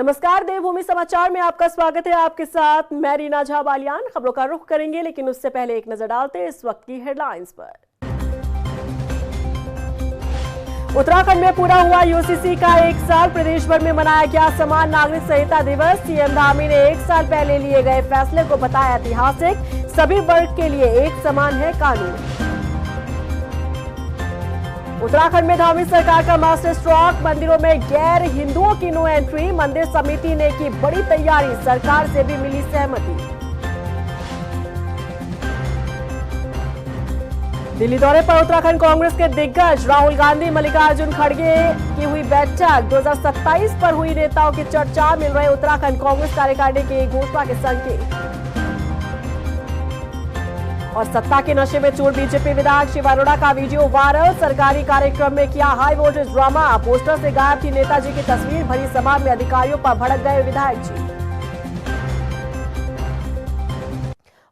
नमस्कार, देवभूमि समाचार में आपका स्वागत है। आपके साथ मैं रीना झा बालियान। खबरों का रुख करेंगे, लेकिन उससे पहले एक नजर डालते हैं इस वक्त की हेडलाइंस पर। उत्तराखंड में पूरा हुआ यूसीसी का 1 साल। प्रदेश भर में मनाया गया समान नागरिक संहिता दिवस। सीएम धामी ने 1 साल पहले लिए गए फैसले को बताया ऐतिहासिक। सभी वर्ग के लिए एक समान है कानून। उत्तराखंड में धामी सरकार का मास्टर स्ट्रोक। मंदिरों में गैर हिंदुओं की नो एंट्री। मंदिर समिति ने की बड़ी तैयारी, सरकार से भी मिली सहमति। दिल्ली दौरे पर उत्तराखंड कांग्रेस के दिग्गज राहुल गांधी, मल्लिकार्जुन खड़गे की हुई बैठक। 2027 पर हुई नेताओं की चर्चा। मिल रहे उत्तराखंड कांग्रेस कार्यकारिणी की घोषणा के संकेत। और सत्ता के नशे में चूर बीजेपी विधायक शिव अरोड़ा का वीडियो वायरल। सरकारी कार्यक्रम में किया हाई वोल्टेज ड्रामा। पोस्टर से गायब थी नेताजी की तस्वीर। भरी सभा में अधिकारियों पर भड़क गए विधायक जी।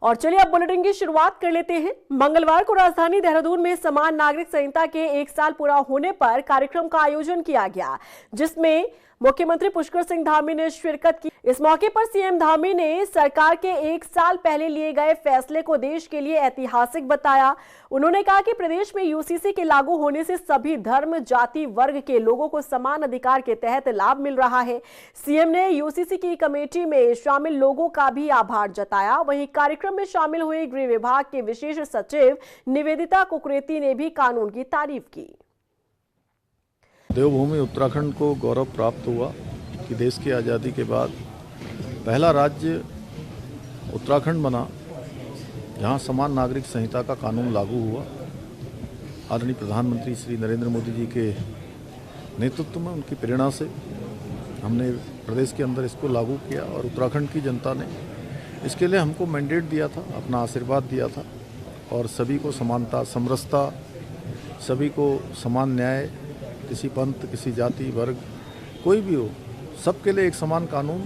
और चलिए अब बुलेटिन की शुरुआत कर लेते हैं। मंगलवार को राजधानी देहरादून में समान नागरिक संहिता के 1 साल पूरा होने पर कार्यक्रम का आयोजन किया गया, जिसमें मुख्यमंत्री पुष्कर सिंह धामी ने शिरकत की। इस मौके पर सीएम धामी ने सरकार के 1 साल पहले लिए गए फैसले को देश के लिए ऐतिहासिक बताया। उन्होंने कहा कि प्रदेश में यूसीसी के लागू होने से सभी धर्म, जाति, वर्ग के लोगों को समान अधिकार के तहत लाभ मिल रहा है। सीएम ने यूसीसी की कमेटी में शामिल लोगों का भी आभार जताया। वहीं कार्यक्रम में शामिल हुए गृह विभाग के विशेष सचिव निवेदिता कुकरेती ने भी कानून की तारीफ की। देवभूमि उत्तराखंड को गौरव प्राप्त हुआ कि देश की आज़ादी के बाद पहला राज्य उत्तराखंड बना जहां समान नागरिक संहिता का कानून लागू हुआ। आदरणीय प्रधानमंत्री श्री नरेंद्र मोदी जी के नेतृत्व में, उनकी प्रेरणा से हमने प्रदेश के अंदर इसको लागू किया और उत्तराखंड की जनता ने इसके लिए हमको मैंडेट दिया था, अपना आशीर्वाद दिया था। और सभी को समानता, समरसता, सभी को समान न्याय, किसी पंथ, किसी जाति, वर्ग, कोई भी हो, सबके लिए एक समान कानून।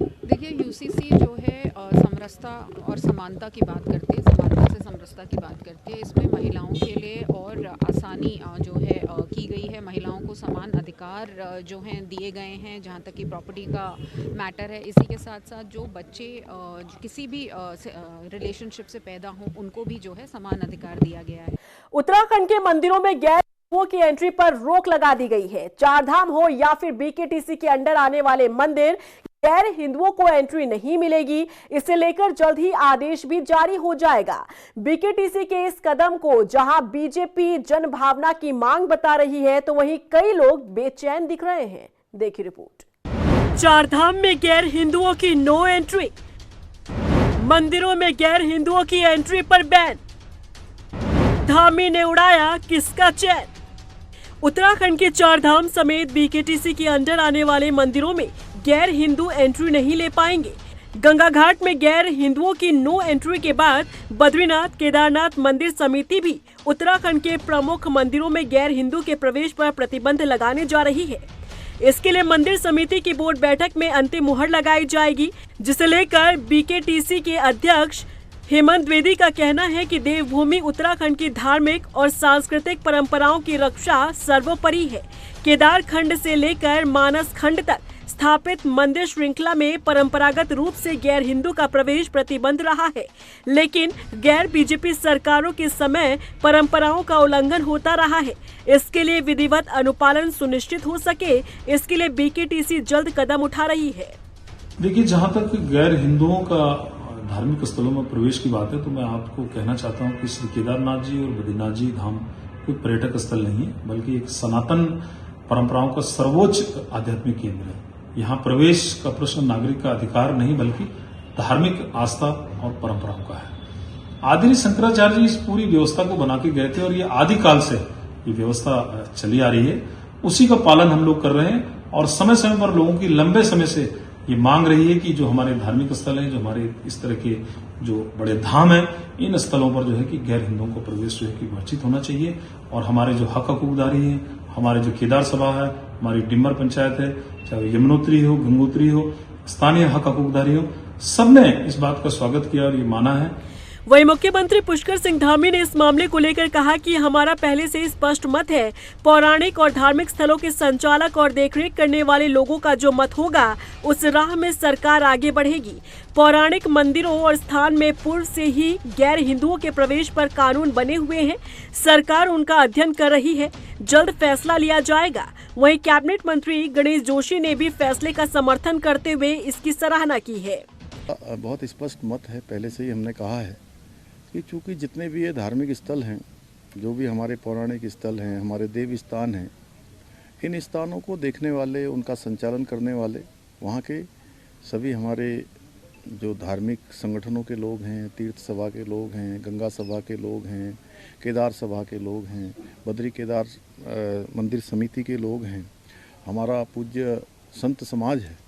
देखिए, यूसीसी जो है समरसता और समानता की बात करती है, समानता से समरसता की बात करती है। इसमें महिलाओं के लिए और आसानी जो है की गई है। महिलाओं को समान अधिकार जो हैं दिए गए हैं, जहाँ तक कि प्रॉपर्टी का मैटर है। इसी के साथ साथ जो बच्चे किसी भी रिलेशनशिप से पैदा हों, उनको भी जो है समान अधिकार दिया गया है। उत्तराखंड के मंदिरों में गैर की एंट्री पर रोक लगा दी गई है। चारधाम हो या फिर बीकेटीसी के अंडर आने वाले मंदिर, गैर हिंदुओं को एंट्री नहीं मिलेगी। इसे लेकर जल्द ही आदेश भी जारी हो जाएगा। बीकेटीसी के इस कदम को जहां बीजेपी जनभावना की मांग बता रही है, तो वहीं कई लोग बेचैन दिख रहे हैं। देखिए रिपोर्ट। चारधाम में गैर हिंदुओं की नो एंट्री। मंदिरों में गैर हिंदुओं की एंट्री पर बैन। धामी ने उड़ाया किसका चैन। उत्तराखंड के चारधाम समेत बीकेटीसी के अंडर आने वाले मंदिरों में गैर हिंदू एंट्री नहीं ले पाएंगे। गंगा घाट में गैर हिंदुओं की नो एंट्री के बाद बद्रीनाथ, केदारनाथ मंदिर समिति भी उत्तराखंड के प्रमुख मंदिरों में गैर हिंदू के प्रवेश पर प्रतिबंध लगाने जा रही है। इसके लिए मंदिर समिति की बोर्ड बैठक में अंतिम मुहर लगाई जाएगी, जिसे लेकर बीकेटीसी के अध्यक्ष हेमंत द्विवेदी का कहना है कि देवभूमि उत्तराखंड की धार्मिक और सांस्कृतिक परंपराओं की रक्षा सर्वोपरि है। केदार खंड से लेकर मानस खंड तक स्थापित मंदिर श्रृंखला में परंपरागत रूप से गैर हिंदू का प्रवेश प्रतिबंध रहा है, लेकिन गैर बीजेपी सरकारों के समय परंपराओं का उल्लंघन होता रहा है। इसके लिए विधिवत अनुपालन सुनिश्चित हो सके, इसके लिए बीकेटीसी जल्द कदम उठा रही है। देखिए, जहाँ तक गैर हिंदुओं का धार्मिक स्थलों में प्रवेश की बात है, तो मैं आपको कहना चाहता हूं कि श्री केदारनाथ जी और बद्रीनाथ जी धाम कोई पर्यटक स्थल नहीं है, बल्कि एक सनातन परंपराओं का सर्वोच्च आध्यात्मिक केंद्र है। यहाँ प्रवेश का प्रश्न नागरिक का अधिकार नहीं, बल्कि धार्मिक आस्था और परंपराओं का है। आदि शंकराचार्य जी इस पूरी व्यवस्था को बना के गए थे और ये आदिकाल से ये व्यवस्था चली आ रही है। उसी का पालन हम लोग कर रहे हैं और समय समय पर लोगों की लंबे समय से ये मांग रही है कि जो हमारे धार्मिक स्थल हैं, जो हमारे इस तरह के जो बड़े धाम हैं, इन स्थलों पर जो है कि गैर हिंदुओं को प्रवेश जो है कि वर्जित होना चाहिए। और हमारे जो हक हकूकदारी है, हमारे जो केदार सभा है, हमारी डिम्बर पंचायत है, चाहे यमुनोत्री हो, गंगोत्री हो, स्थानीय हक हकूकदारी हो, सबने इस बात का स्वागत किया और ये माना है। वहीं मुख्यमंत्री पुष्कर सिंह धामी ने इस मामले को लेकर कहा कि हमारा पहले से ही स्पष्ट मत है। पौराणिक और धार्मिक स्थलों के संचालक और देखरेख करने वाले लोगों का जो मत होगा उस राह में सरकार आगे बढ़ेगी। पौराणिक मंदिरों और स्थान में पूर्व से ही गैर हिंदुओं के प्रवेश पर कानून बने हुए हैं। सरकार उनका अध्ययन कर रही है, जल्द फैसला लिया जाएगा। वहीं कैबिनेट मंत्री गणेश जोशी ने भी फैसले का समर्थन करते हुए इसकी सराहना की है। बहुत स्पष्ट मत है, पहले से ही हमने कहा है कि चूँकि जितने भी ये धार्मिक स्थल हैं, जो भी हमारे पौराणिक स्थल हैं, हमारे देव स्थान हैं, इन स्थानों को देखने वाले, उनका संचालन करने वाले वहाँ के सभी हमारे जो धार्मिक संगठनों के लोग हैं, तीर्थ सभा के लोग हैं, गंगा सभा के लोग हैं, केदार सभा के लोग हैं, बद्री केदार मंदिर समिति के लोग हैं, हमारा पूज्य संत समाज है,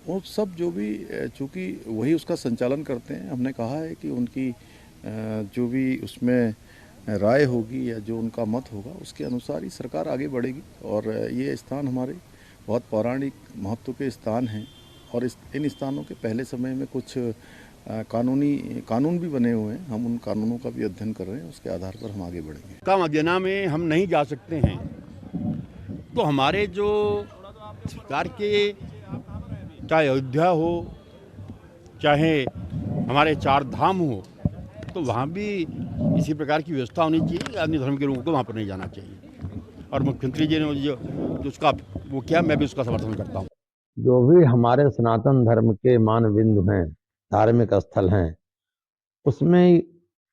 वो सब जो भी चूँकि वही उसका संचालन करते हैं, हमने कहा है कि उनकी जो भी उसमें राय होगी या जो उनका मत होगा उसके अनुसार ही सरकार आगे बढ़ेगी। और ये स्थान हमारे बहुत पौराणिक महत्व के स्थान हैं और इन स्थानों के पहले समय में कुछ कानून भी बने हुए हैं। हम उन कानूनों का भी अध्ययन कर रहे हैं, उसके आधार पर हम आगे बढ़ेंगे। का मदीना में हम नहीं जा सकते हैं तो हमारे जो सरकार के, चाहे अयोध्या हो चाहे हमारे चार धाम हो, तो वहाँ भी इसी प्रकार की व्यवस्था होनी चाहिए। अन्य धर्म के लोगों को वहाँ पर नहीं जाना चाहिए और मुख्यमंत्री जी ने जो उसका वो किया, मैं भी उसका समर्थन करता हूँ। जो भी हमारे सनातन धर्म के मान बिंदु हैं, धार्मिक स्थल हैं, उसमें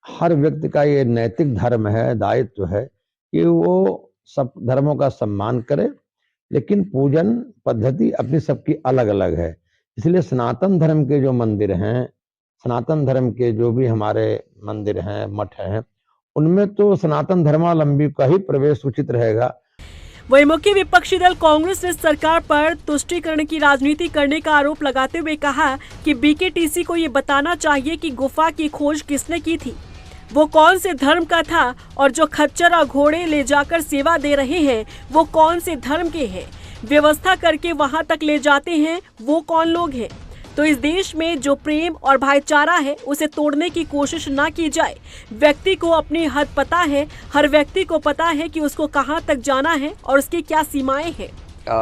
हर व्यक्ति का ये नैतिक धर्म है, दायित्व है कि वो सब धर्मों का सम्मान करे, लेकिन पूजन पद्धति अपनी सबकी अलग अलग है। इसलिए सनातन धर्म के जो मंदिर हैं, सनातन धर्म के जो भी हमारे मंदिर हैं, मठ हैं, उनमें तो सनातन धर्मावलंबी का ही प्रवेश उचित रहेगा। वहीं मुख्य विपक्षी दल कांग्रेस ने सरकार पर तुष्टीकरण की राजनीति करने का आरोप लगाते हुए कहा कि बीकेटीसी को ये बताना चाहिए कि गुफा की खोज किसने की थी, वो कौन से धर्म का था और जो खच्चर और घोड़े ले जाकर सेवा दे रहे हैं वो कौन से धर्म के हैं, व्यवस्था करके वहां तक ले जाते हैं वो कौन लोग हैं। तो इस देश में जो प्रेम और भाईचारा है उसे तोड़ने की कोशिश ना की जाए। व्यक्ति को अपनी हद पता है, हर व्यक्ति को पता है कि उसको कहां तक जाना है और उसकी क्या सीमाएं हैं।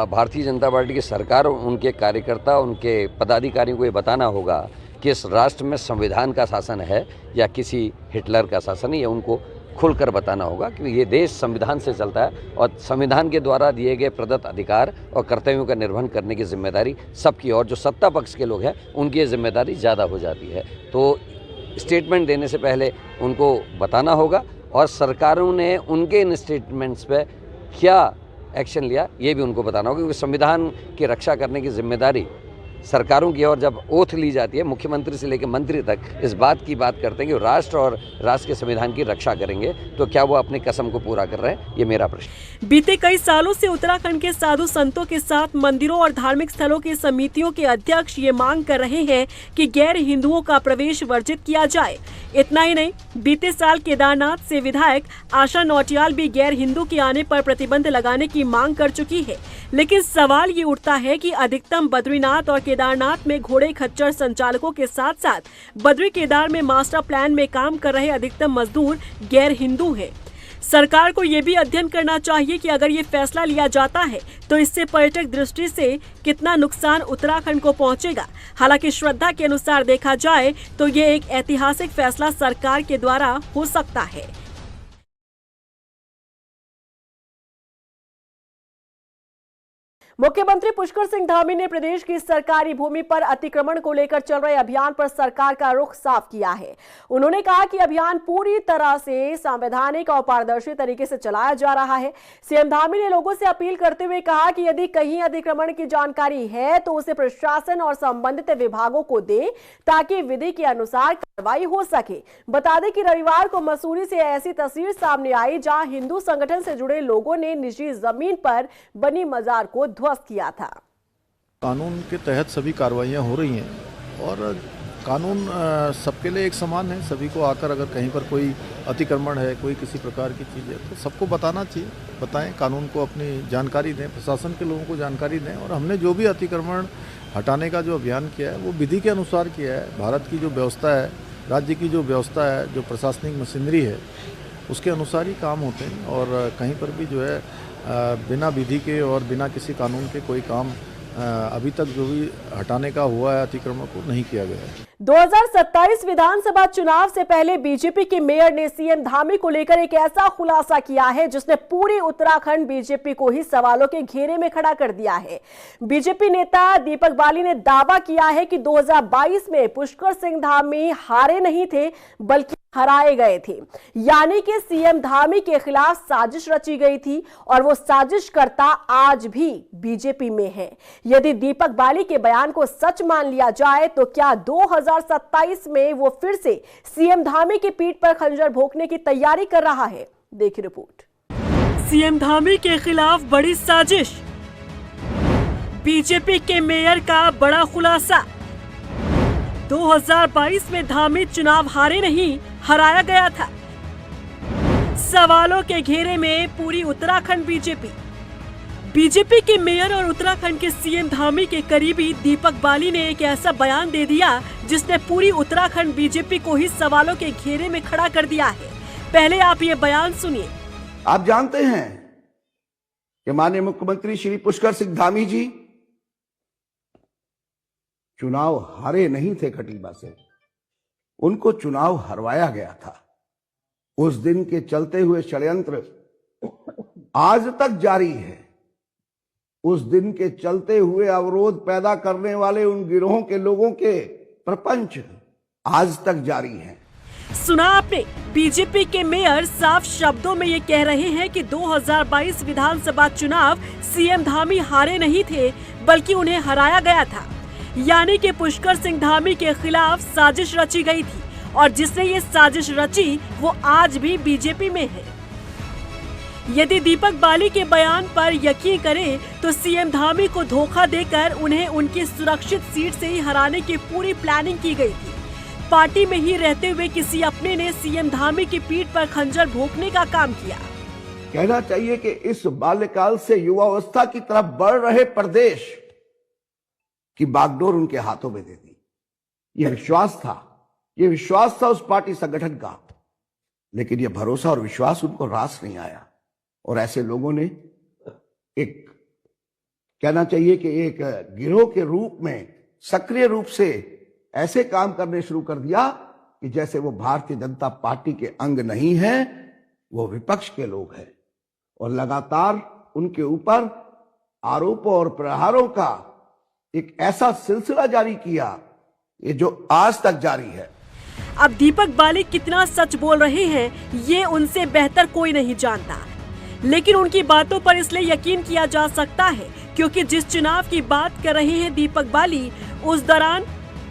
भारतीय जनता पार्टी की सरकार और उनके कार्यकर्ता, उनके पदाधिकारियों को ये बताना होगा कि इस राष्ट्र में संविधान का शासन है या किसी हिटलर का शासन है, या उनको खुलकर बताना होगा कि ये देश संविधान से चलता है और संविधान के द्वारा दिए गए प्रदत्त अधिकार और कर्तव्यों का निर्वहन करने की जिम्मेदारी सबकी, और जो सत्ता पक्ष के लोग हैं उनकी ये जिम्मेदारी ज़्यादा हो जाती है। तो स्टेटमेंट देने से पहले उनको बताना होगा और सरकारों ने उनके इन स्टेटमेंट्स पे क्या एक्शन लिया ये भी उनको बताना होगा, क्योंकि संविधान की रक्षा करने की जिम्मेदारी सरकारों की। और जब ओथ ली जाती है, मुख्यमंत्री से लेकर मंत्री तक इस बात की बात करते हैं कि राष्ट्र और राष्ट्र के संविधान की रक्षा करेंगे, तो क्या वो अपनी कसम को पूरा कर रहे हैं, ये मेरा प्रश्न। बीते कई सालों से उत्तराखंड के साधु संतों के साथ मंदिरों और धार्मिक स्थलों की समितियों के अध्यक्ष ये मांग कर रहे हैं कि गैर हिंदुओं का प्रवेश वर्जित किया जाए। इतना ही नहीं, बीते साल केदारनाथ से विधायक आशा नौटियाल भी गैर हिंदू के आने पर प्रतिबंध लगाने की मांग कर चुकी है। लेकिन सवाल ये उठता है कि अधिकतम बद्रीनाथ और केदारनाथ में घोड़े खच्चर संचालकों के साथ साथ बद्री केदार में मास्टर प्लान में काम कर रहे अधिकतम मजदूर गैर हिंदू हैं। सरकार को ये भी अध्ययन करना चाहिए कि अगर ये फैसला लिया जाता है तो इससे पर्यटक दृष्टि से कितना नुकसान उत्तराखंड को पहुंचेगा। हालांकि श्रद्धा के अनुसार देखा जाए तो ये एक ऐतिहासिक फैसला सरकार के द्वारा हो सकता है। मुख्यमंत्री पुष्कर सिंह धामी ने प्रदेश की सरकारी भूमि पर अतिक्रमण को लेकर चल रहे अभियान पर सरकार का रुख साफ किया है। उन्होंने कहा कि अभियान पूरी तरह से संवैधानिक और पारदर्शी तरीके से चलाया जा रहा है। सीएम धामी ने लोगों से अपील करते हुए कहा कि यदि कहीं अतिक्रमण की जानकारी है तो उसे प्रशासन और संबंधित विभागों को दे ताकि विधि के अनुसार कार्रवाई हो सके। बता दें कि रविवार को मसूरी से ऐसी तस्वीर सामने आई जहां हिंदू संगठन से जुड़े लोगों ने निजी जमीन पर बनी मजार को ध्वस्त किया था। कानून के तहत सभी कार्रवाइयाँ हो रही हैं और कानून सबके लिए एक समान है। सभी को आकर अगर कहीं पर कोई अतिक्रमण है, कोई किसी प्रकार की चीज़ है तो सबको बताना चाहिए, बताएं, कानून को अपनी जानकारी दें, प्रशासन के लोगों को जानकारी दें। और हमने जो भी अतिक्रमण हटाने का जो अभियान किया है वो विधि के अनुसार किया है। भारत की जो व्यवस्था है राज्य की जो व्यवस्था है, जो प्रशासनिक मशीनरी है, उसके अनुसार ही काम होते हैं और कहीं पर भी जो है बिना विधि के और बिना किसी कानून के कोई काम अभी तक जो भी हटाने का हुआ है अतिक्रमण को नहीं किया गया है। 2027 विधानसभा चुनाव से पहले बीजेपी के मेयर ने सीएम धामी को लेकर एक ऐसा खुलासा किया है जिसने पूरी उत्तराखंड बीजेपी को ही सवालों के घेरे में खड़ा कर दिया है। बीजेपी नेता दीपक बाली ने दावा किया है कि 2022 में पुष्कर सिंह धामी हारे नहीं थे बल्कि हराए गए थे, यानी कि सीएम धामी के खिलाफ साजिश रची गई थी और वो साजिशकर्ता आज भी बीजेपी में है। यदि दीपक बाली के बयान को सच मान लिया जाए तो क्या 2027 में वो फिर से सीएम धामी की पीठ पर खंजर भोंकने की तैयारी कर रहा है? देखिए रिपोर्ट। सीएम धामी के खिलाफ बड़ी साजिश, बीजेपी के मेयर का बड़ा खुलासा। 2022 में धामी चुनाव हारे नहीं, हराया गया था। सवालों के घेरे में पूरी उत्तराखंड बीजेपी के मेयर और उत्तराखंड के सीएम धामी के करीबी दीपक बाली ने एक ऐसा बयान दे दिया जिसने पूरी उत्तराखंड बीजेपी को ही सवालों के घेरे में खड़ा कर दिया है। पहले आप ये बयान सुनिए। आप जानते हैं कि माननीय मुख्यमंत्री श्री पुष्कर सिंह धामी जी चुनाव हारे नहीं थे खटीमा से, उनको चुनाव हरवाया गया था। उस दिन के चलते हुए षड्यंत्र आज तक जारी है। उस दिन के चलते हुए अवरोध पैदा करने वाले उन गिरोहों के लोगों के प्रपंच आज तक जारी हैं। सुना आपने, बीजेपी के मेयर साफ शब्दों में ये कह रहे हैं कि 2022 विधानसभा चुनाव सीएम धामी हारे नहीं थे बल्कि उन्हें हराया गया था, यानी कि पुष्कर सिंह धामी के खिलाफ साजिश रची गई थी और जिसने ये साजिश रची वो आज भी बीजेपी में है। यदि दीपक बाली के बयान पर यकीन करें तो सीएम धामी को धोखा देकर उन्हें उनकी सुरक्षित सीट से ही हराने की पूरी प्लानिंग की गई थी। पार्टी में ही रहते हुए किसी अपने ने सीएम धामी की पीठ पर खंजर भोंकने का काम किया। कहना चाहिए कि इस बाल्यकाल से युवावस्था की तरफ बढ़ रहे प्रदेश की बागडोर उनके हाथों में दे दी। यह विश्वास था उस पार्टी संगठन का, लेकिन यह भरोसा और विश्वास उनको रास नहीं आया और ऐसे लोगों ने एक कहना चाहिए कि एक गिरोह के रूप में सक्रिय रूप से ऐसे काम करने शुरू कर दिया कि जैसे वो भारतीय जनता पार्टी के अंग नहीं है, वो विपक्ष के लोग हैं और लगातार उनके ऊपर आरोपों और प्रहारों का एक ऐसा सिलसिला जारी किया ये जो आज तक जारी है। अब दीपक बाली कितना सच बोल रहे हैं ये उनसे बेहतर कोई नहीं जानता, लेकिन उनकी बातों पर इसलिए यकीन किया जा सकता है क्योंकि जिस चुनाव की बात कर रहे हैं दीपक बाली, उस दौरान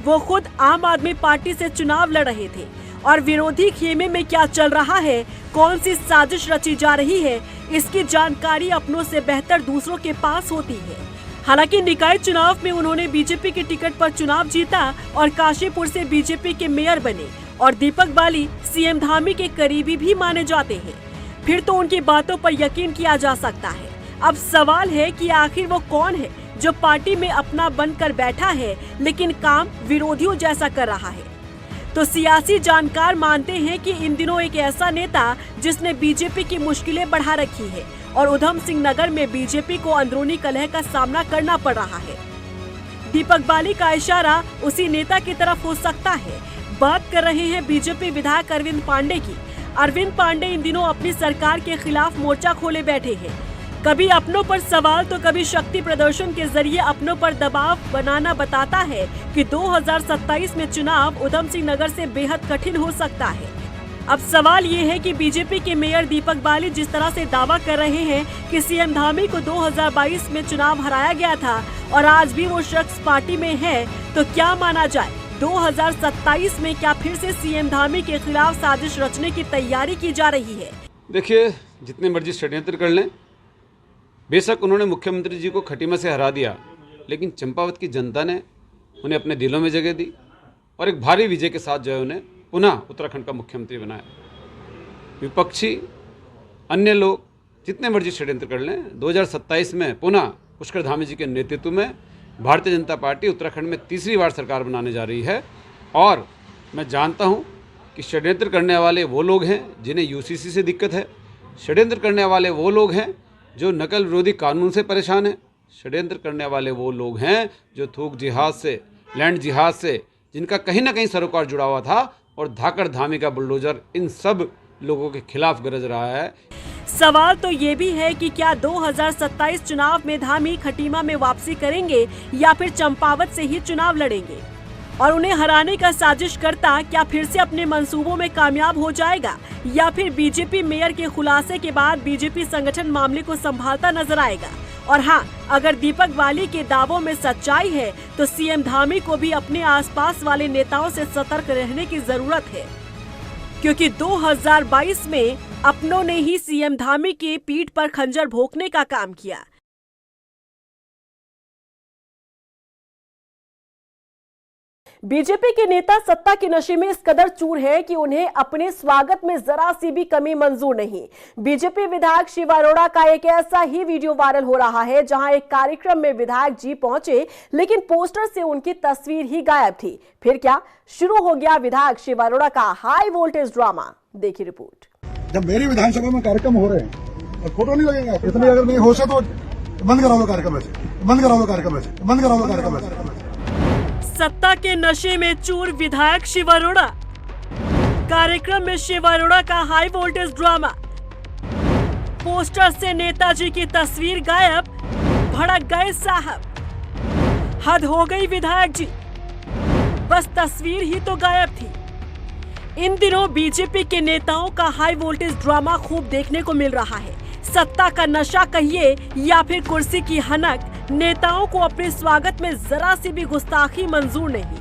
वो खुद आम आदमी पार्टी से चुनाव लड़ रहे थे और विरोधी खेमे में क्या चल रहा है, कौन सी साजिश रची जा रही है, इसकी जानकारी अपनों से बेहतर दूसरों के पास होती है। हालांकि निकाय चुनाव में उन्होंने बीजेपी के टिकट पर चुनाव जीता और काशीपुर से बीजेपी के मेयर बने और दीपक बाली सीएम धामी के करीबी भी माने जाते हैं। फिर तो उनकी बातों पर यकीन किया जा सकता है। अब सवाल है कि आखिर वो कौन है जो पार्टी में अपना बनकर बैठा है लेकिन काम विरोधियों जैसा कर रहा है। तो सियासी जानकार मानते हैं कि इन दिनों एक ऐसा नेता जिसने बीजेपी की मुश्किलें बढ़ा रखी है और उधम सिंह नगर में बीजेपी को अंदरूनी कलह का सामना करना पड़ रहा है। दीपक बाली का इशारा उसी नेता की तरफ हो सकता है। बात कर रहे हैं बीजेपी विधायक अरविंद पांडे की। अरविंद पांडे इन दिनों अपनी सरकार के खिलाफ मोर्चा खोले बैठे हैं। कभी अपनों पर सवाल तो कभी शक्ति प्रदर्शन के जरिए अपनों पर दबाव बनाना बताता है कि 2027 में चुनाव उधम सिंह नगर से बेहद कठिन हो सकता है। अब सवाल ये है कि बीजेपी के मेयर दीपक बाली जिस तरह से दावा कर रहे हैं कि सीएम धामी को 2022 में चुनाव हराया गया था और आज भी वो शख्स पार्टी में है, तो क्या माना जाए 2027 में क्या फिर से सीएम धामी के खिलाफ साजिश रचने की तैयारी की जा रही है? देखिए, जितने मर्जी षड्यंत्र कर लें, बेशक उन्होंने मुख्यमंत्री जी को खटीमा से हरा दिया, लेकिन चंपावत की जनता ने उन्हें अपने दिलों में जगह दी और एक भारी विजय के साथ जो है उन्हें पुनः उत्तराखंड का मुख्यमंत्री बनाया। विपक्षी अन्य लोग जितने मर्जी षड्यंत्र कर लें, 2027 में पुनः पुष्कर धामी जी के नेतृत्व में भारतीय जनता पार्टी उत्तराखंड में तीसरी बार सरकार बनाने जा रही है और मैं जानता हूं कि षड्यंत्र करने वाले वो लोग हैं जिन्हें यूसीसी से दिक्कत है, षड्यंत्र करने वाले वो लोग हैं जो नकल विरोधी कानून से परेशान हैं, षड्यंत्र करने वाले वो लोग हैं जो थूक जिहाद से, लैंड जिहाद से, जिनका कहीं ना कहीं सरोकार जुड़ा हुआ था, और धाकड़ धामी का बुलडोजर इन सब लोगों के खिलाफ गरज रहा है। सवाल तो ये भी है कि क्या 2027 चुनाव में धामी खटीमा में वापसी करेंगे या फिर चंपावत से ही चुनाव लड़ेंगे, और उन्हें हराने का साजिश करता क्या फिर से अपने मंसूबों में कामयाब हो जाएगा, या फिर बीजेपी मेयर के खुलासे के बाद बीजेपी संगठन मामले को संभालता नजर आएगा। और हाँ, अगर दीपक बाली के दावों में सच्चाई है तो सीएम धामी को भी अपने आसपास वाले नेताओं से सतर्क रहने की जरूरत है, क्योंकि 2022 में अपनों ने ही सीएम धामी के पीठ पर खंजर भोंकने का काम किया। बीजेपी के नेता सत्ता के नशे में इस कदर चूर हैं कि उन्हें अपने स्वागत में जरा सी भी कमी मंजूर नहीं। बीजेपी विधायक शिव अरोड़ा का एक ऐसा ही वीडियो वायरल हो रहा है जहां एक कार्यक्रम में विधायक जी पहुंचे, लेकिन पोस्टर से उनकी तस्वीर ही गायब थी। फिर क्या, शुरू हो गया विधायक शिव अरोड़ा का हाई वोल्टेज ड्रामा। देखिए रिपोर्ट। जब मेरी विधानसभा में कार्यक्रम हो रहे हैं और फोटो नहीं लगेगा, इतनी अगर नहीं हो सके तो बंद करा लो कार्यक्रम, बंद करा लो कार्यक्रम, बंद करा लो कार्यक्रम। सत्ता के नशे में चूर विधायक शिव अरोड़ा, कार्यक्रम में शिव अरोड़ा का हाई वोल्टेज ड्रामा, पोस्टर से नेताजी की तस्वीर गायब, भड़क गए साहब। हद हो गई विधायक जी, बस तस्वीर ही तो गायब थी। इन दिनों बीजेपी के नेताओं का हाई वोल्टेज ड्रामा खूब देखने को मिल रहा है। सत्ता का नशा कहिए या फिर कुर्सी की हनक, नेताओं को अपने स्वागत में जरा सी भी गुस्ताखी मंजूर नहीं।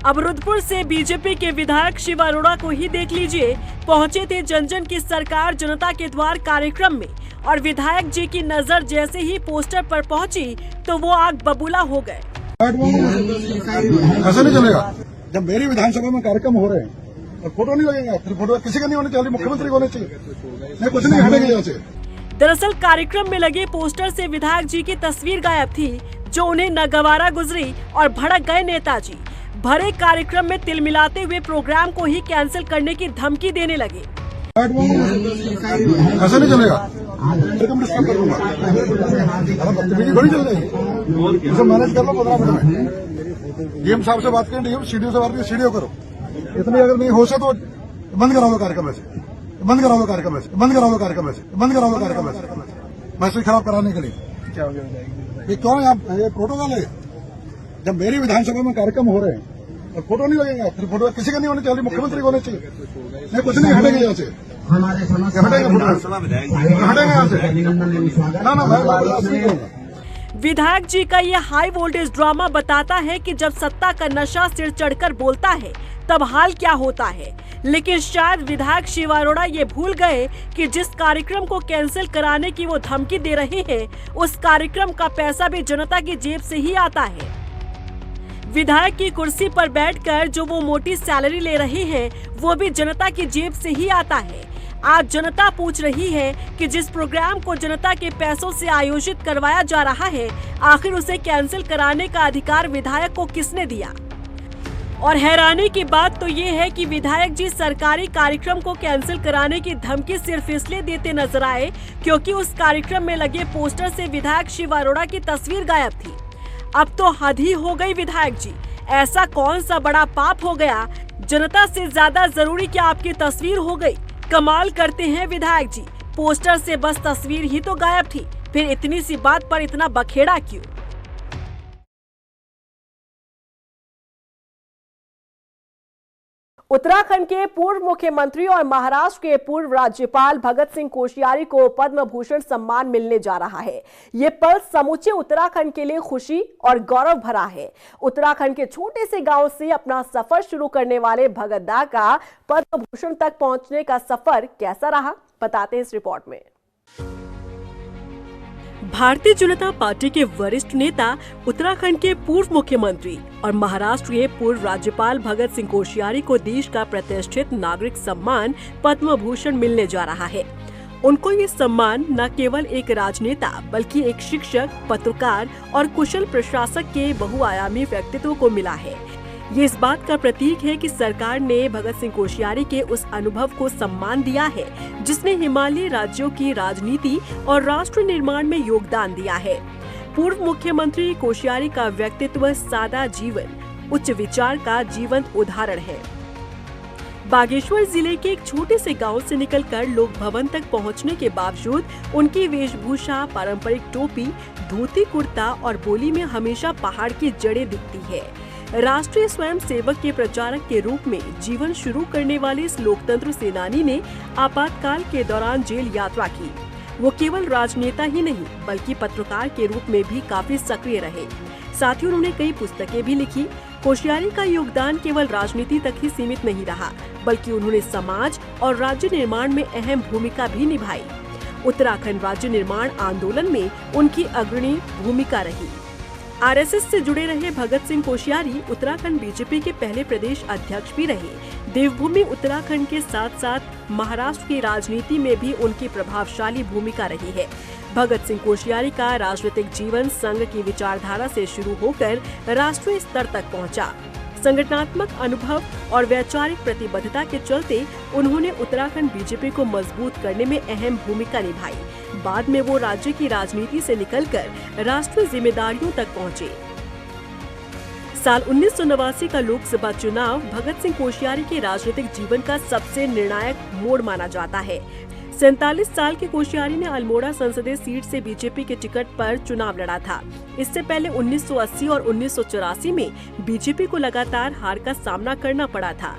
अब रुद्रपुर से बीजेपी के विधायक शिव अरोड़ा को ही देख लीजिए, पहुंचे थे जन जन की सरकार जनता के द्वार कार्यक्रम में, और विधायक जी की नजर जैसे ही पोस्टर पर पहुंची तो वो आग बबूला हो गए। ऐसा नहीं चलेगा। जब मेरी विधानसभा में कार्यक्रम हो रहे हैं और फोटो नहीं लगेगा, फिर फोटो किसी का नहीं होना चाहिए, मुख्यमंत्री होने चाहिए। मैं कुछ नहीं हटेंगे यहाँ से। दरअसल कार्यक्रम में लगे पोस्टर से विधायक जी की तस्वीर गायब थी, जो उन्हें नागवारा गुजरी और भड़क गए नेताजी। भरे कार्यक्रम में तिल मिलाते हुए प्रोग्राम को ही कैंसिल करने की धमकी देने लगे। ऐसा नहीं चलेगा। थोड़ी चल जाएगी, मैनेज कर लो 15 मिनट में। डीएम साहब से बात करें, डीएम सीडीओ से बात करें, सीडीओ करो। इतनी अगर नहीं हो सके तो बंद करा लो कार्यक्रम, बंद करा लो कार्यक्रम, बंद करा लो कार्यक्रम, बंद करा लो कार्यक्रम। मैसेज खराब कराने के लिए क्या हो गया? ये क्यों ये प्रोटोकॉल है। जब मेरी विधानसभा में कार्यक्रम हो रहे हैं और फोटो नहीं लगेगा, फिर फोटो किसी का नहीं होना चाहिए, मुख्यमंत्री होने चाहिए। मैं कुछ नहीं हटेंगे यहाँ से, हटेंगे यहाँ से। ना विधायक जी का ये हाई वोल्टेज ड्रामा बताता है कि जब सत्ता का नशा सिर चढ़कर बोलता है तब हाल क्या होता है। लेकिन शायद विधायक शिव अरोड़ा ये भूल गए कि जिस कार्यक्रम को कैंसिल कराने की वो धमकी दे रहे हैं, उस कार्यक्रम का पैसा भी जनता की जेब से ही आता है। विधायक की कुर्सी पर बैठकर जो वो मोटी सैलरी ले रहे हैं, वो भी जनता की जेब से ही आता है। आज जनता पूछ रही है कि जिस प्रोग्राम को जनता के पैसों से आयोजित करवाया जा रहा है, आखिर उसे कैंसिल कराने का अधिकार विधायक को किसने दिया। और हैरानी की बात तो ये है कि विधायक जी सरकारी कार्यक्रम को कैंसिल कराने की धमकी सिर्फ इसलिए देते नजर आए क्योंकि उस कार्यक्रम में लगे पोस्टर से विधायक शिव अरोड़ा की तस्वीर गायब थी। अब तो हद ही हो गई विधायक जी, ऐसा कौन सा बड़ा पाप हो गया, जनता से ज्यादा जरूरी क्या आपकी तस्वीर हो गई। कमाल करते हैं विधायक जी, पोस्टर से बस तस्वीर ही तो गायब थी, फिर इतनी सी बात पर इतना बखेड़ा क्यों। उत्तराखंड के पूर्व मुख्यमंत्री और महाराष्ट्र के पूर्व राज्यपाल भगत सिंह कोश्यारी को पद्म भूषण सम्मान मिलने जा रहा है। ये पल समूचे उत्तराखंड के लिए खुशी और गौरव भरा है। उत्तराखंड के छोटे से गांव से अपना सफर शुरू करने वाले भगत दा का पद्म भूषण तक पहुंचने का सफर कैसा रहा, बताते हैं इस रिपोर्ट में। भारतीय जनता पार्टी के वरिष्ठ नेता, उत्तराखंड के पूर्व मुख्यमंत्री और महाराष्ट्र के पूर्व राज्यपाल भगत सिंह कोश्यारी को देश का प्रतिष्ठित नागरिक सम्मान पद्म भूषण मिलने जा रहा है। उनको ये सम्मान न केवल एक राजनेता बल्कि एक शिक्षक, पत्रकार और कुशल प्रशासक के बहुआयामी व्यक्तित्व को मिला है। ये इस बात का प्रतीक है कि सरकार ने भगत सिंह कोश्यारी के उस अनुभव को सम्मान दिया है जिसने हिमालयी राज्यों की राजनीति और राष्ट्र निर्माण में योगदान दिया है। पूर्व मुख्यमंत्री कोश्यारी का व्यक्तित्व सादा जीवन, उच्च विचार का जीवंत उदाहरण है। बागेश्वर जिले के एक छोटे से गांव से निकलकर लोक भवन तक पहुंचने के बावजूद उनकी वेशभूषा, पारंपरिक टोपी, धोती कुर्ता और बोली में हमेशा पहाड़ की जड़ें दिखती है। राष्ट्रीय स्वयं सेवक के प्रचारक के रूप में जीवन शुरू करने वाले इस लोकतंत्र सेनानी ने आपातकाल के दौरान जेल यात्रा की। वो केवल राजनेता ही नहीं बल्कि पत्रकार के रूप में भी काफी सक्रिय रहे। साथ ही उन्होंने कई पुस्तकें भी लिखी। कोश्यारी का योगदान केवल राजनीति तक ही सीमित नहीं रहा बल्कि उन्होंने समाज और राज्य निर्माण में अहम भूमिका भी निभाई। उत्तराखंड राज्य निर्माण आंदोलन में उनकी अग्रणी भूमिका रही। आरएसएस से जुड़े रहे भगत सिंह कोश्यारी उत्तराखंड बीजेपी के पहले प्रदेश अध्यक्ष भी रहे। देवभूमि उत्तराखंड के साथ साथ महाराष्ट्र की राजनीति में भी उनकी प्रभावशाली भूमिका रही है। भगत सिंह कोश्यारी का राजनीतिक जीवन संघ की विचारधारा से शुरू होकर राष्ट्रीय स्तर तक पहुंचा। संगठनात्मक अनुभव और वैचारिक प्रतिबद्धता के चलते उन्होंने उत्तराखंड बीजेपी को मजबूत करने में अहम भूमिका निभाई। बाद में वो राज्य की राजनीति से निकलकर राष्ट्रीय जिम्मेदारियों तक पहुंचे। साल 1989 का लोकसभा चुनाव भगत सिंह कोश्यारी के राजनीतिक जीवन का सबसे निर्णायक मोड़ माना जाता है। 47 साल के कोश्यारी ने अल्मोड़ा संसदीय सीट से बीजेपी के टिकट पर चुनाव लड़ा था। इससे पहले 1980 और 1984 में बीजेपी को लगातार हार का सामना करना पड़ा था।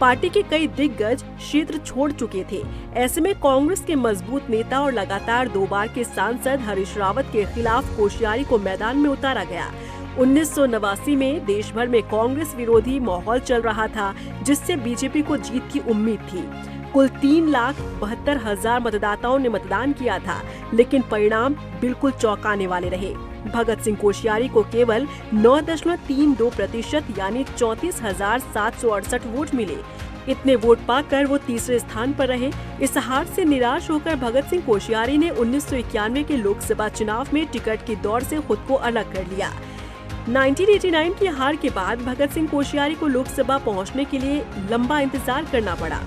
पार्टी के कई दिग्गज क्षेत्र छोड़ चुके थे। ऐसे में कांग्रेस के मजबूत नेता और लगातार 2 बार के सांसद हरीश रावत के खिलाफ कोश्यारी को मैदान में उतारा गया। 1989 में देश भर में कांग्रेस विरोधी माहौल चल रहा था, जिससे बीजेपी को जीत की उम्मीद थी। कुल 3,72,000 मतदाताओं ने मतदान किया था, लेकिन परिणाम बिल्कुल चौंकाने वाले रहे। भगत सिंह कोश्यारी को केवल 9.32% यानी 34,768 वोट मिले। इतने वोट पाकर वो तीसरे स्थान पर रहे। इस हार से निराश होकर भगत सिंह कोश्यारी ने 1991 के लोकसभा चुनाव में टिकट की दौड़ से खुद को अलग कर लिया। 1989 की हार के बाद भगत सिंह कोश्यारी को लोकसभा पहुंचने के लिए लंबा इंतजार करना पड़ा।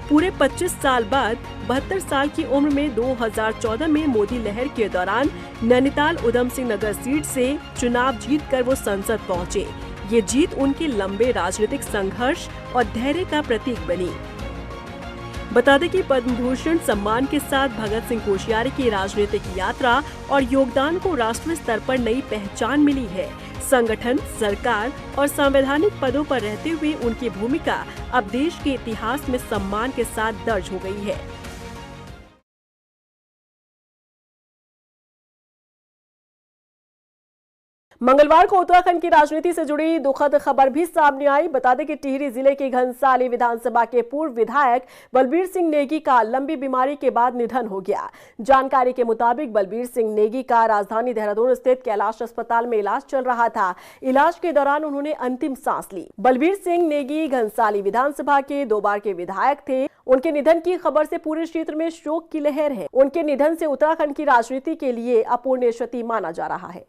पूरे 25 साल बाद 72 साल की उम्र में 2014 में मोदी लहर के दौरान नैनीताल उधम सिंह नगर सीट से चुनाव जीतकर वो संसद पहुंचे। ये जीत उनके लंबे राजनीतिक संघर्ष और धैर्य का प्रतीक बनी। बता दें कि पद्म भूषण सम्मान के साथ भगत सिंह कोश्यारी की राजनीतिक यात्रा और योगदान को राष्ट्रीय स्तर पर नई पहचान मिली है। संगठन, सरकार और संवैधानिक पदों पर रहते हुए उनकी भूमिका अब देश के इतिहास में सम्मान के साथ दर्ज हो गई है। मंगलवार को उत्तराखंड की राजनीति से जुड़ी दुखद खबर भी सामने आई। बता दें कि टिहरी जिले की घनसाली विधानसभा के पूर्व विधायक बलबीर सिंह नेगी का लंबी बीमारी के बाद निधन हो गया। जानकारी के मुताबिक बलबीर सिंह नेगी का राजधानी देहरादून स्थित कैलाश अस्पताल में इलाज चल रहा था। इलाज के दौरान उन्होंने अंतिम सांस ली। बलबीर सिंह नेगी घनसाली विधानसभा के 2 बार के विधायक थे। उनके निधन की खबर से पूरे क्षेत्र में शोक की लहर है। उनके निधन से उत्तराखंड की राजनीति के लिए अपूरणीय क्षति माना जा रहा है।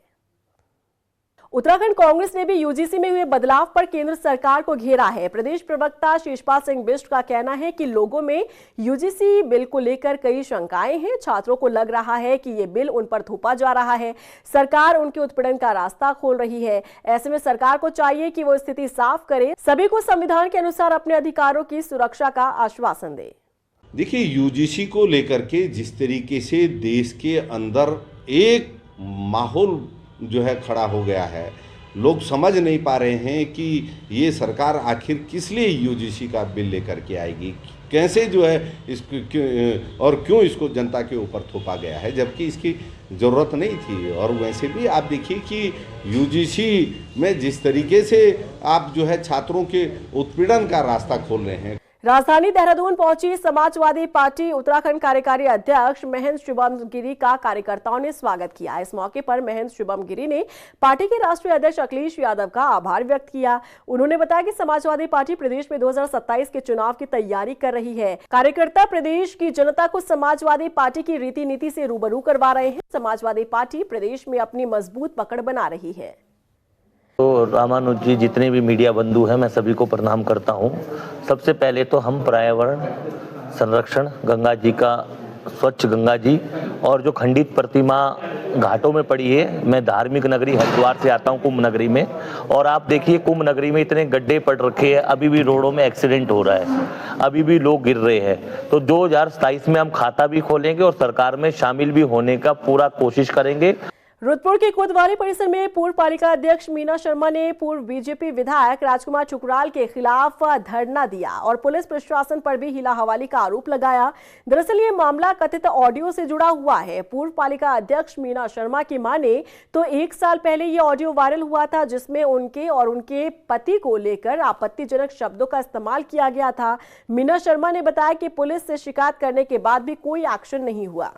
उत्तराखंड कांग्रेस ने भी यूजीसी में हुए बदलाव पर केंद्र सरकार को घेरा है। प्रदेश प्रवक्ता शिषपाल सिंह बिष्ट का कहना है कि लोगों में यूजीसी बिल को लेकर कई शंकाएं हैं। छात्रों को लग रहा है कि ये बिल उन पर थोपा जा रहा है। सरकार उनके उत्पीड़न का रास्ता खोल रही है। ऐसे में सरकार को चाहिए कि वो स्थिति साफ करे, सभी को संविधान के अनुसार अपने अधिकारों की सुरक्षा का आश्वासन दे। देखिए, यूजीसी को लेकर के जिस तरीके से देश के अंदर एक माहौल जो है खड़ा हो गया है, लोग समझ नहीं पा रहे हैं कि ये सरकार आखिर किस लिए यूजीसी का बिल लेकर के आएगी, कैसे जो है इसको और क्यों इसको जनता के ऊपर थोपा गया है, जबकि इसकी ज़रूरत नहीं थी। और वैसे भी आप देखिए कि यूजीसी में जिस तरीके से आप जो है छात्रों के उत्पीड़न का रास्ता खोल रहे हैं। राजधानी देहरादून पहुंची समाजवादी पार्टी उत्तराखंड कार्यकारी अध्यक्ष महेंद्र शुभम गिरी का कार्यकर्ताओं ने स्वागत किया। इस मौके पर महेंद्र शुभम गिरी ने पार्टी के राष्ट्रीय अध्यक्ष अखिलेश यादव का आभार व्यक्त किया। उन्होंने बताया कि समाजवादी पार्टी प्रदेश में 2027 के चुनाव की तैयारी कर रही है। कार्यकर्ता प्रदेश की जनता को समाजवादी पार्टी की रीति नीति से रूबरू करवा रहे हैं। समाजवादी पार्टी प्रदेश में अपनी मजबूत पकड़ बना रही है। तो रामानुज जी, जितने भी मीडिया बंधु हैं, मैं सभी को प्रणाम करता हूं। सबसे पहले तो हम पर्यावरण संरक्षण, गंगा जी का स्वच्छ गंगा जी और जो खंडित प्रतिमा घाटों में पड़ी है, मैं धार्मिक नगरी हरिद्वार से आता हूं, कुंभ नगरी में, और आप देखिए कुंभ नगरी में इतने गड्ढे पड़ रखे हैं, अभी भी रोडों में एक्सीडेंट हो रहा है, अभी भी लोग गिर रहे हैं। तो 2027 में हम खाता भी खोलेंगे और सरकार में शामिल भी होने का पूरा कोशिश करेंगे। रुद्रपुर के कोतवाली परिसर में पूर्व पालिका अध्यक्ष मीना शर्मा ने पूर्व बीजेपी विधायक राजकुमार ठुकराल के खिलाफ धरना दिया और पुलिस प्रशासन पर भी हिला हवाली का आरोप लगाया। दरअसल ये मामला कथित ऑडियो से जुड़ा हुआ है। पूर्व पालिका अध्यक्ष मीना शर्मा की माने तो 1 साल पहले ये ऑडियो वायरल हुआ था, जिसमें उनके और उनके पति को लेकर आपत्तिजनक शब्दों का इस्तेमाल किया गया था। मीना शर्मा ने बताया कि पुलिस से शिकायत करने के बाद भी कोई एक्शन नहीं हुआ।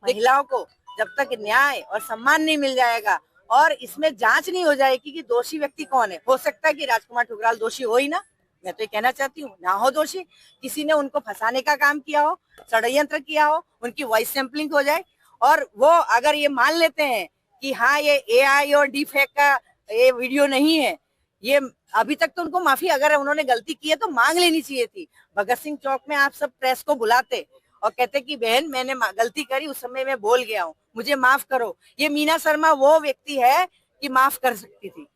महिलाओं को जब तक न्याय और सम्मान नहीं मिल जाएगा और इसमें जांच नहीं हो जाएगी कि दोषी व्यक्ति कौन है, हो सकता है कि राजकुमार ठुकराल दोषी हो ही ना, मैं तो ये कहना चाहती हूँ, ना हो दोषी, किसी ने उनको फंसाने का काम किया हो, षड्यंत्र किया हो, उनकी वॉइस सैंपलिंग हो जाए और वो अगर ये मान लेते हैं कि हाँ ये AI और डीफेक का ये वीडियो नहीं है, ये अभी तक तो उनको माफी, अगर उन्होंने गलती की है तो मांग लेनी चाहिए थी। भगत सिंह चौक में आप सब प्रेस को बुलाते और कहते कि बहन मैंने गलती करी, उस समय मैं बोल गया हूँ, मुझे माफ करो। ये मीना शर्मा वो व्यक्ति है कि माफ कर सकती थी।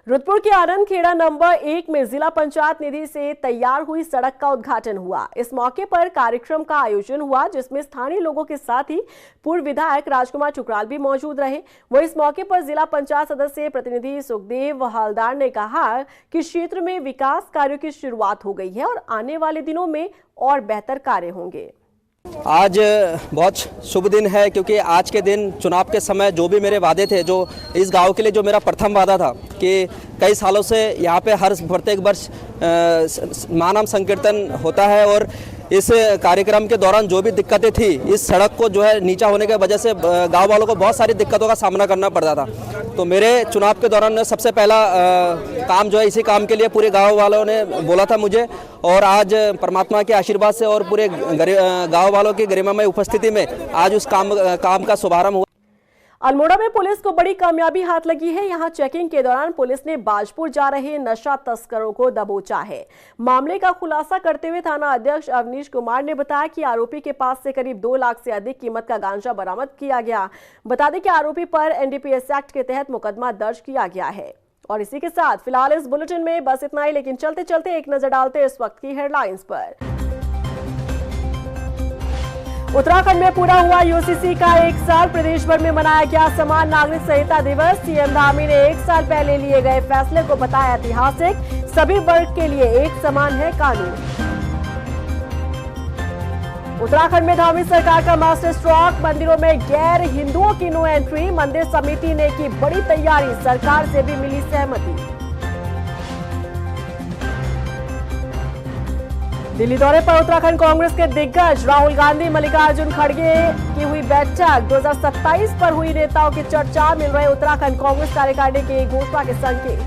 रुद्रपुर के आनंद खेड़ा नंबर 1 में जिला पंचायत निधि से तैयार हुई सड़क का उद्घाटन हुआ। इस मौके पर कार्यक्रम का आयोजन हुआ, जिसमें स्थानीय लोगों के साथ ही पूर्व विधायक राजकुमार ठुकराल भी मौजूद रहे। वह इस मौके पर जिला पंचायत सदस्य प्रतिनिधि सुखदेव हलदार ने कहा कि क्षेत्र में विकास कार्यों की शुरुआत हो गई है और आने वाले दिनों में और बेहतर कार्य होंगे। आज बहुत शुभ दिन है, क्योंकि आज के दिन चुनाव के समय जो भी मेरे वादे थे, जो इस गांव के लिए जो मेरा प्रथम वादा था कि कई सालों से यहाँ पे हर प्रत्येक वर्ष महानाम संकीर्तन होता है और इस कार्यक्रम के दौरान जो भी दिक्कतें थी, इस सड़क को जो है नीचा होने की वजह से गांव वालों को बहुत सारी दिक्कतों का सामना करना पड़ता था। तो मेरे चुनाव के दौरान सबसे पहला काम जो है, इसी काम के लिए पूरे गांव वालों ने बोला था मुझे, और आज परमात्मा के आशीर्वाद से और पूरे गांव वालों की गरिमामय उपस्थिति में आज उस काम का शुभारंभ हुआ। अल्मोड़ा में पुलिस को बड़ी कामयाबी हाथ लगी है। यहां चेकिंग के दौरान पुलिस ने बाजपुर जा रहे नशा तस्करों को दबोचा है। मामले का खुलासा करते हुए थाना अध्यक्ष अवनीश कुमार ने बताया कि आरोपी के पास से करीब 2 लाख से अधिक कीमत का गांजा बरामद किया गया। बता दें कि आरोपी पर NDPS एक्ट के तहत मुकदमा दर्ज किया गया है। और इसी के साथ फिलहाल इस बुलेटिन में बस इतना ही, लेकिन चलते चलते एक नजर डालते इस वक्त की हेडलाइंस पर। उत्तराखंड में पूरा हुआ UCC का 1 साल, प्रदेश भर में मनाया गया समान नागरिक संहिता दिवस। CM धामी ने 1 साल पहले लिए गए फैसले को बताया ऐतिहासिक, सभी वर्ग के लिए एक समान है कानून। उत्तराखंड में धामी सरकार का मास्टर स्ट्रोक, मंदिरों में गैर हिंदुओं की नो एंट्री, मंदिर समिति ने की बड़ी तैयारी, सरकार से भी मिली सहमति। दिल्ली दौरे पर उत्तराखंड कांग्रेस के दिग्गज राहुल गांधी, मल्लिकार्जुन खड़गे की हुई बैठक। 2027 पर हुई नेताओं की चर्चा, मिल रहे उत्तराखंड कांग्रेस कार्यकारिणी की घोषणा के संकेत।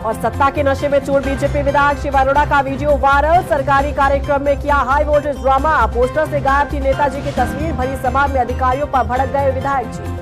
और सत्ता के नशे में चूर बीजेपी विधायक शिव अरोड़ा का वीडियो वायरल, सरकारी कार्यक्रम में किया हाई वोल्टेज ड्रामा, पोस्टर से गायब थी नेताजी की तस्वीर, भरी सभा में अधिकारियों पर भड़क गए विधायक जी।